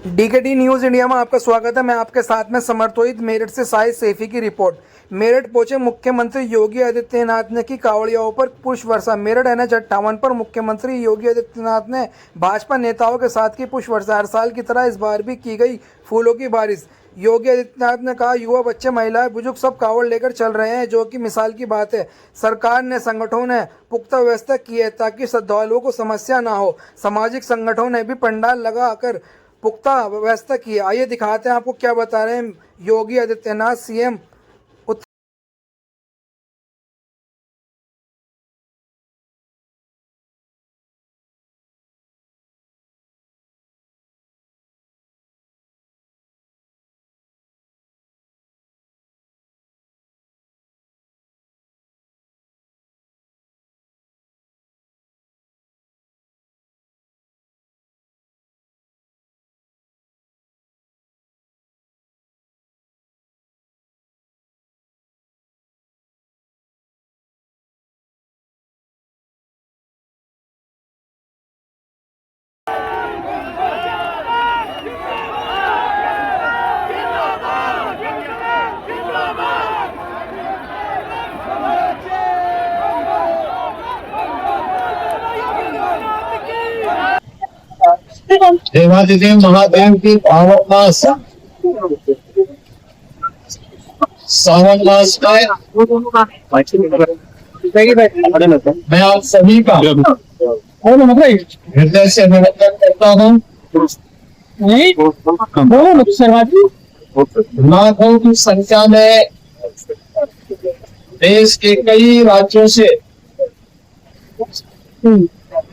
DKT news India में आपका स्वागत है। मैं आपके साथ में समर्थोहित मेरठ से शाहिद सैफी की रिपोर्ट। मेरठ पहुंचे मुख्यमंत्री योगी आदित्यनाथ ने की कांवड़ियों पर पुष्प वर्षा। मेरठ NH 58 पर मुख्यमंत्री योगी आदित्यनाथ ने भाजपा नेताओं के साथ की पुष्प वर्षा। हर साल की तरह इस बार भी की गई फूलों की बारिश। योगी आदित्यनाथ ने कहा, युवा, बच्चे, महिलाएं, बुजुर्ग सब कांवड़ लेकर चल रहे हैं, जो कि मिसाल की बात है। सरकार ने संगठनों ने पुख्ता व्यवस्था की है ताकि श्रद्धालुओं को समस्या ना हो। सामाजिक संगठनों ने भी पंडाल लगाकर पुख्ता व्यवस्था की है। आइए दिखाते हैं आपको क्या बता रहे हैं योगी आदित्यनाथ, सीएम। देवादिदेव महादेव की पावन मास सावन मास में मैं आप सभी का हृदय से अभिनंदन करता हूँ। लाखों की संख्या में देश के कई राज्यों से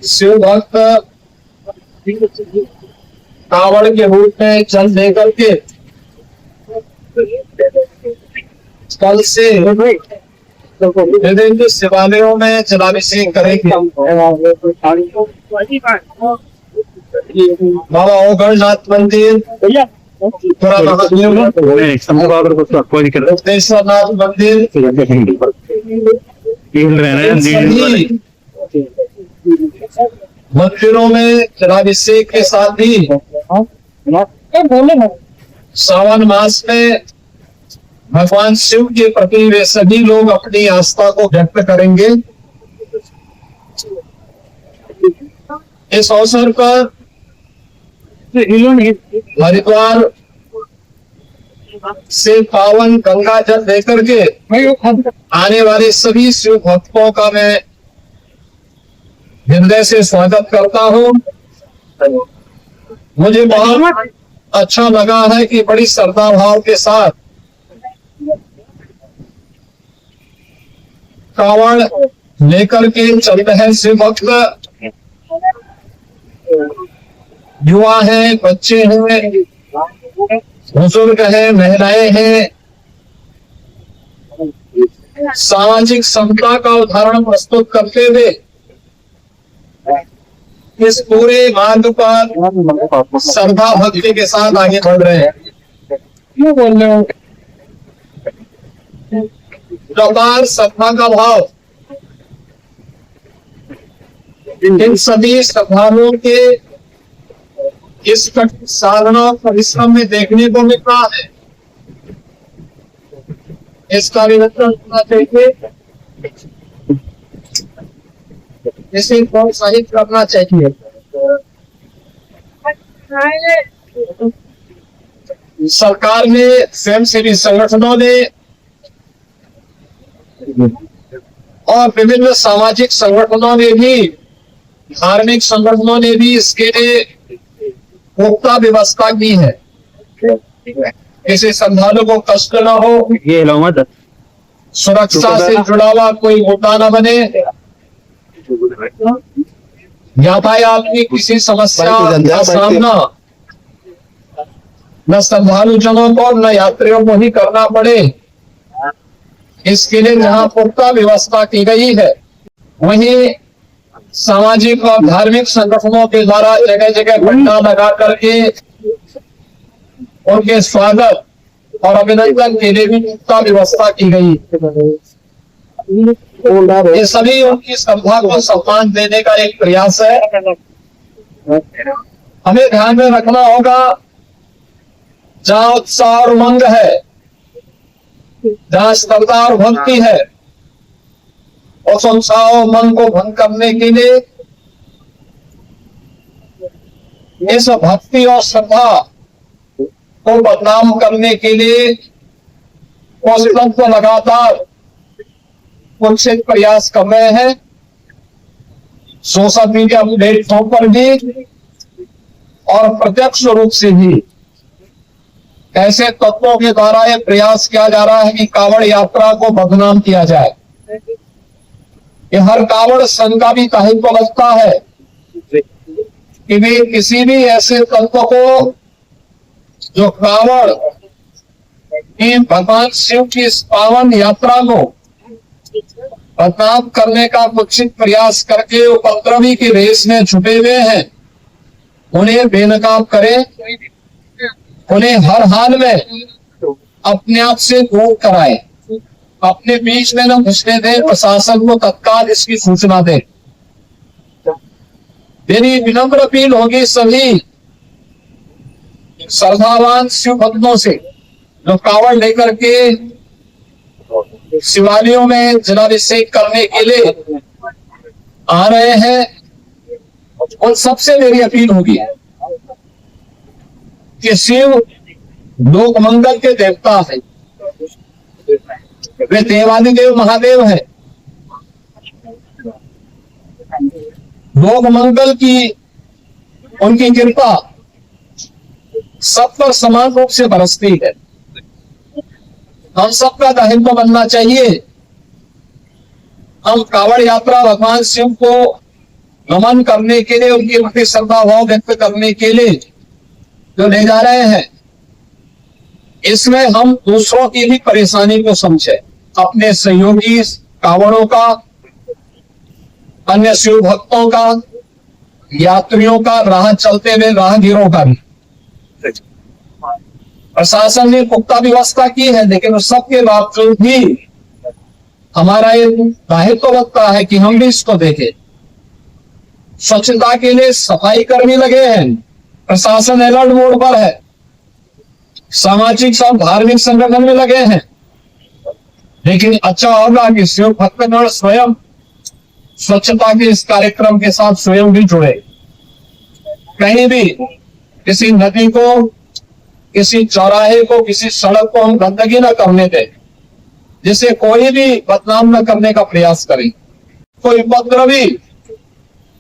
शिव भक्त कावड़ के रूप में जल लेकर के कल से विभिन्न शिवालयों में जलाभिषेक करेंगे। बाबा ओगढ़नाथ मंदिर, मुक्तेश्वरनाथ मंदिर, मंदिरों में जलाभिषेक के साथ ही सावन मास में भगवान शिव के प्रति वे सभी लोग अपनी आस्था को व्यक्त करेंगे। इस अवसर पर हरिद्वार से पावन गंगा जल लेकर के आने वाले सभी शिव भक्तों का मैं हृदय से स्वागत करता हूँ। मुझे बहुत अच्छा लगा है कि बड़ी श्रद्धा भाव के साथ कावड़ लेकर के चल रहे शिव भक्त, युवा हैं, बच्चे हैं, बुजुर्ग हैं, महिलाएं हैं, सामाजिक समता का उदाहरण प्रस्तुत करते हुए इस पूरे मार्ग पर श्रद्धा भक्ति के साथ आगे बढ़ रहे हैं। क्यों बोल रहे हो? अपार श्रद्धा का भाव इन सभी श्रद्धालुओं के इस साधना परिश्रम में देखने को मिल रहा है। इसका निरंतर होना चाहिए, इसे प्रोत्साहित करना चाहिए। सरकार ने, स्वयंसेवी संगठनों ने और विभिन्न सामाजिक संगठनों ने भी, धार्मिक संगठनों ने भी इसके लिए पुख्ता व्यवस्था की है। किसी श्रद्धालु को कष्ट न हो, सुरक्षा से जुड़ा हुआ कोई मुद्दा न बने, यातायात की किसी समस्या का सामना न श्रद्धालु जनों को न यात्रियों को ही करना पड़े, इसके लिए जहां पुख्ता व्यवस्था की गई है, वहीं सामाजिक और धार्मिक संगठनों के द्वारा जगह जगह पंडाल लगा करके उनके स्वागत और अभिनंदन के लिए भी पुख्ता व्यवस्था की गई। ये सभी उनकी श्रद्धा को सम्मान देने का एक प्रयास है। हमें ध्यान में रखना होगा जहां उत्साह और उमंग है, जहां श्रद्धा और भक्ति है, उस उत्साह और उमंग को भंग करने के लिए, इस भक्ति और श्रद्धा को बदनाम करने के लिए उस तत्व लगातार कुत्सित प्रयास कर रहे हैं। सोशल मीडिया प्लेटफॉर्म पर भी और प्रत्यक्ष रूप से भी ऐसे तत्वों के द्वारा यह प्रयास किया जा रहा है कि कांवड़ यात्रा को बदनाम किया जाए। ये हर कांवड़ संघ का भी दायित्व लगता है कि वे किसी भी ऐसे तत्व को जो कांवड़ की भगवान शिव की इस पावन यात्रा को बदनाम करने का कुत्सित प्रयास करके उपद्रवी के रेस में छुपे हुए हैं, उन्हें बेनकाब करें, उन्हें हर हाल में अपने आप से दूर कराएं, अपने बीच में न घुसने दें, प्रशासन को तत्काल इसकी सूचना दें। मेरी विनम्र अपील होगी सभी श्रद्धावान शिव भक्तों से जो कांवड़ लेकर के शिवालयों में जलाभिषेक करने के लिए आ रहे हैं, उन सबसे मेरी अपील होगी कि शिव लोक मंगल के देवता है, वे देवादिदेव महादेव है। लोक मंगल की उनकी कृपा सब पर समान रूप से बरसती है। हम सबका दायित्व बनना चाहिए। हम कांवड़ यात्रा भगवान शिव को नमन करने के लिए, उनके प्रति श्रद्धा भाव व्यक्त करने के लिए जो ले जा रहे हैं, इसमें हम दूसरों की भी परेशानी को समझे, अपने सहयोगी कांवड़ों का, अन्य शिव भक्तों का, यात्रियों का, राह चलते हुए राहगीरों का भी। प्रशासन ने पुख्ता व्यवस्था की है, लेकिन उस सबके बावजूद भी हमारा ये दायित्व लगता है कि हम भी इसको देखें। स्वच्छता के लिए सफाई कर्मी लगे हैं, प्रशासन अलर्ट मोड पर है, सामाजिक सब धार्मिक संगठन में लगे हैं, लेकिन अच्छा होगा कि शिव भक्तगण स्वयं स्वच्छता के इस कार्यक्रम के साथ स्वयं भी जुड़े। कहीं भी किसी नदी को, किसी चौराहे को, किसी सड़क को हम गंदगी न करने दें, जिसे कोई भी बदनाम न करने का प्रयास करें। कोई उपद्रवी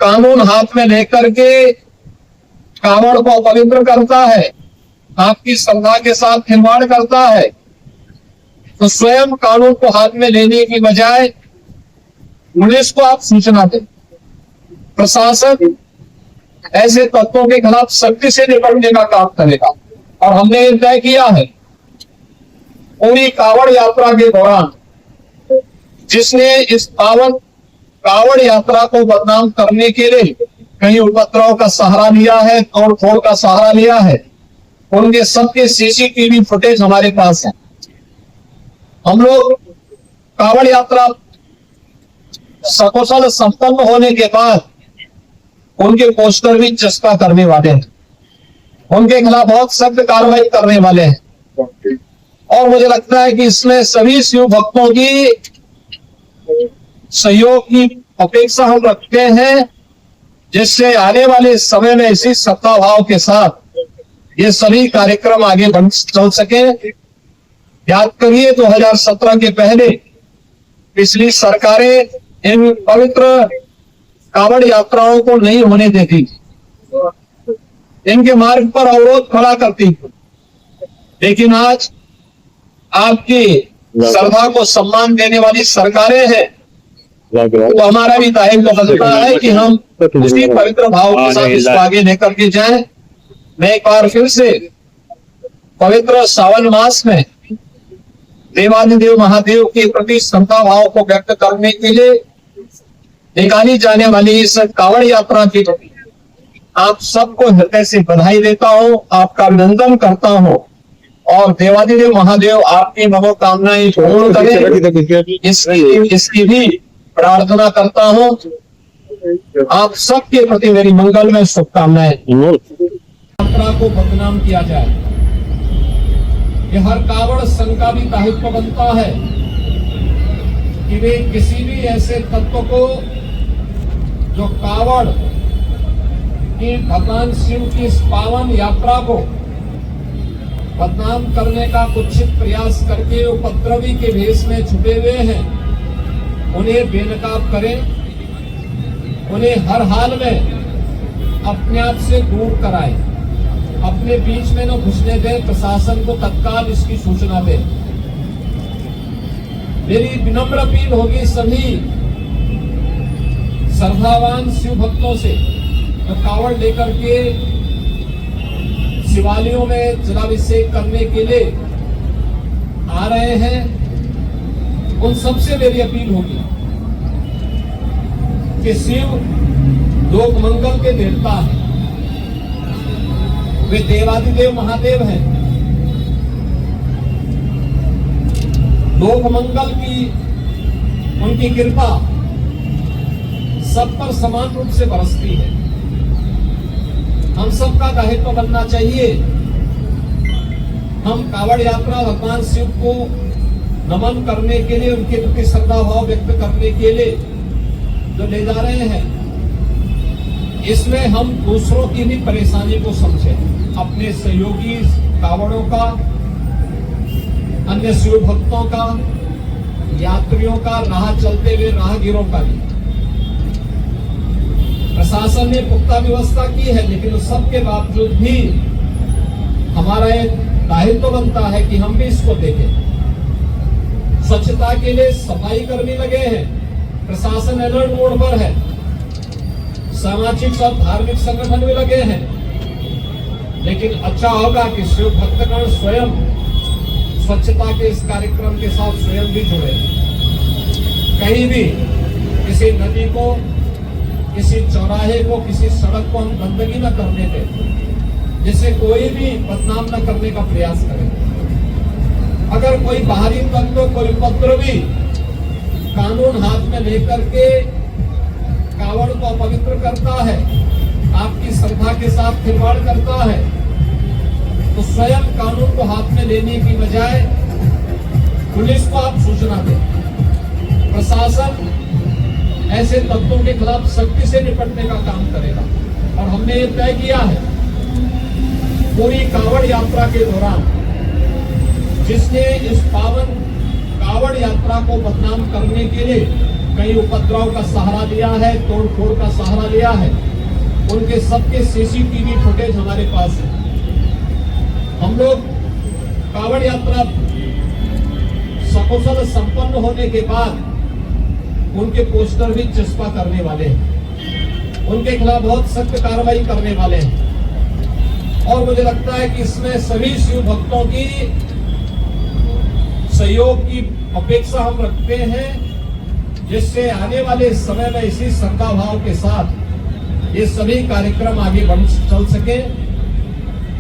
कानून हाथ में लेकर के कांवड़ को अपवित्र करता है, आपकी श्रद्धा के साथ खिलवाड़ करता है, तो स्वयं कानून को हाथ में लेने की बजाय पुलिस को आप सूचना दें। प्रशासन ऐसे तत्वों के खिलाफ सख्ती से निपटने का काम करेगा। और हमने ये तय किया है, पूरी कांवड़ यात्रा के दौरान जिसने इस पावन कांवड़ यात्रा को बदनाम करने के लिए कहीं उपद्रव का सहारा लिया है, तोड़फोड़ का सहारा लिया है, उनके सबके सीसीटीवी फुटेज हमारे पास है। हम लोग कांवड़ यात्रा सकुशल संपन्न होने के बाद उनके पोस्टर भी चस्पा करने वाले हैं, उनके खिलाफ बहुत सख्त कार्रवाई करने वाले हैं। और मुझे लगता है कि इसमें सभी शिव भक्तों की सहयोग की अपेक्षा हम रखते हैं, जिससे आने वाले समय में इसी श्रद्धा भाव के साथ ये सभी कार्यक्रम आगे बढ़ चल सके। याद करिए 2017 के पहले पिछली सरकारें इन पवित्र कांवड़ यात्राओं को नहीं होने देती थी, इनके मार्ग पर अवरोध खड़ा करती थी, लेकिन आज आपकी श्रद्धा को सम्मान देने वाली सरकारें हैं, तो हमारा भी दायित्व बनता है कि हम उसी पवित्र भाव के साथ इसको आगे लेकर के जाएं। मैं एक बार फिर से पवित्र सावन मास में देवादिदेव महादेव के प्रति श्रद्धा भाव को व्यक्त करने के लिए निकाली जाने वाली इस कांवड़ यात्रा की आप सबको हृदय से बधाई देता हूं, आपका अभिनंदन करता हूं और देवादिदेव महादेव आपकी मनोकामनाएं पूर्ण करें, इसकी भी प्रार्थना करता हूं। आप सबके प्रति मेरी मंगलमय शुभकामनाएं। यात्रा को बदनाम किया जाए, ये हर कावड़ संघ का भी दायित्व बनता है कि वे किसी भी ऐसे तत्व को जो कावड़ की भगवान शिव की इस पावन यात्रा को बदनाम करने का कुत्सित प्रयास करके उपद्रवी के भेष में छुपे हुए हैं, उन्हें बेनकाब करें, उन्हें हर हाल में अपने आप से दूर कराएं, अपने बीच में न घुसने दें, प्रशासन को तत्काल इसकी सूचना दें। मेरी विनम्र अपील होगी सभी श्रद्धावान शिव भक्तों से जो कावड़ लेकर के शिवालयों में जलाभिषेक करने के लिए आ रहे हैं, उन सबसे मेरी अपील होगी कि शिव लोक मंगल के देवता हैं, वे देवादिदेव महादेव हैं। लोक मंगल की उनकी कृपा सब पर समान रूप से बरसती है। हम सबका दायित्व बनना चाहिए, हम कावड़ यात्रा भगवान शिव को नमन करने के लिए, उनके प्रति श्रद्धा भाव व्यक्त करने के लिए जो ले जा रहे हैं, इसमें हम दूसरों की भी परेशानी को समझें, अपने सहयोगी कावड़ों का, अन्य शिव भक्तों का, यात्रियों का, राह चलते हुए राहगीरों का भी। प्रशासन ने पुख्ता व्यवस्था की है, लेकिन उस सब के बावजूद भी हमारा एक दायित्व बनता है कि हम भी इसको देखें। स्वच्छता के लिए सफाई कर्मी लगे हैं, प्रशासन अलर्ट मोड पर है, सामाजिक और धार्मिक संगठन भी लगे हैं, लेकिन अच्छा होगा कि शिव भक्तगण स्वयं स्वच्छता के इस कार्यक्रम के साथ स्वयं भी जुड़े। कहीं भी किसी नदी को, किसी चौराहे को, किसी सड़क को हम गंदगी न करने दें, जिससे कोई भी बदनाम न करने का प्रयास करे। अगर कोई बाहरी तत्व, कोई उपद्रवी कानून हाथ में लेकर के कावड़ को अपवित्र करता है, आपकी श्रद्धा के साथ खिलवाड़ करता है, तो स्वयं कानून को हाथ में लेने की बजाय पुलिस को आप सूचना दें। प्रशासन ऐसे तत्वों के खिलाफ सख्ती से निपटने का काम करेगा। और हमने ये तय किया है, पूरी कावड़ यात्रा के दौरान जिसने इस पावन कावड़ यात्रा को बदनाम करने के लिए कई उपद्रव का सहारा लिया है, तोड़फोड़ का सहारा लिया है, उनके सबके सीसीटीवी फुटेज हमारे पास है। हम लोग कावड़ यात्रा सकुशल संपन्न होने के बाद उनके पोस्टर भी चस्पा करने वाले हैं, उनके खिलाफ बहुत सख्त कार्रवाई करने वाले हैं। और मुझे लगता है कि इसमें सभी शिव भक्तों की सहयोग की अपेक्षा हम रखते हैं, जिससे आने वाले समय में इसी श्रद्धा भाव के साथ ये सभी कार्यक्रम आगे बढ़ चल सके।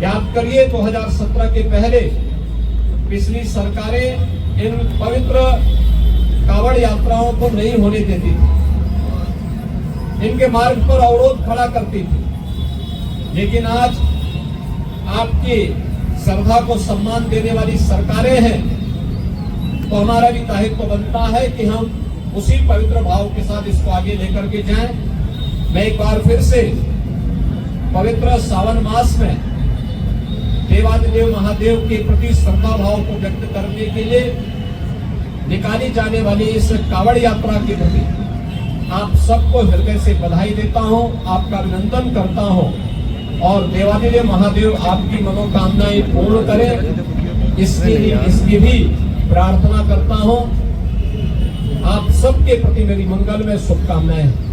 याद करिए 2017 के पहले पिछली सरकारें इन पवित्र कावड़ यात्राओं को नहीं होने देती थी, इनके मार्ग पर अवरोध खड़ा करती थी। लेकिन आज आपकी श्रद्धा को सम्मान देने वाली सरकारें हैं, तो हमारा भी दायित्व बनता है कि हम उसी पवित्र भाव के साथ इसको आगे लेकर के जाएं। मैं एक बार फिर से पवित्र सावन मास में देवादिदेव महादेव के प्रति श्रद्धा भाव को व्यक्त करने के लिए निकाली जाने वाली इस कावड़ यात्रा के प्रति आप सबको हृदय से बधाई देता हूं, आपका अभिनंदन करता हूं, और देवादिदेव महादेव आपकी मनोकामनाएं पूर्ण करें, इसकी भी प्रार्थना करता हूं। आप सबके प्रति मेरी मंगल में शुभकामनाएं हैं।